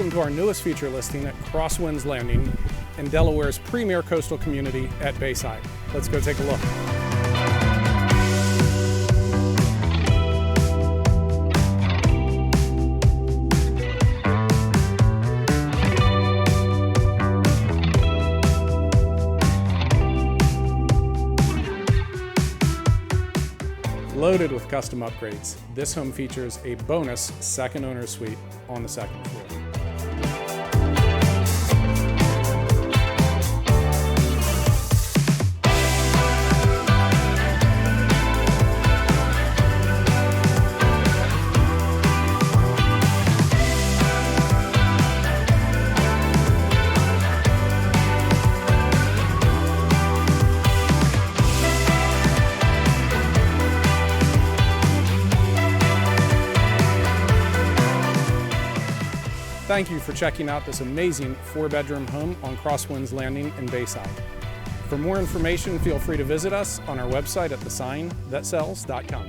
Welcome to our newest feature listing at Crosswinds Landing in Delaware's premier coastal community at Bayside. Let's go take a look. Loaded with custom upgrades, this home features a bonus second owner suite on the second floor. Thank you for checking out this amazing 4-bedroom home on Crosswinds Landing in Bayside. For more information, feel free to visit us on our website at thesignThatsells.com.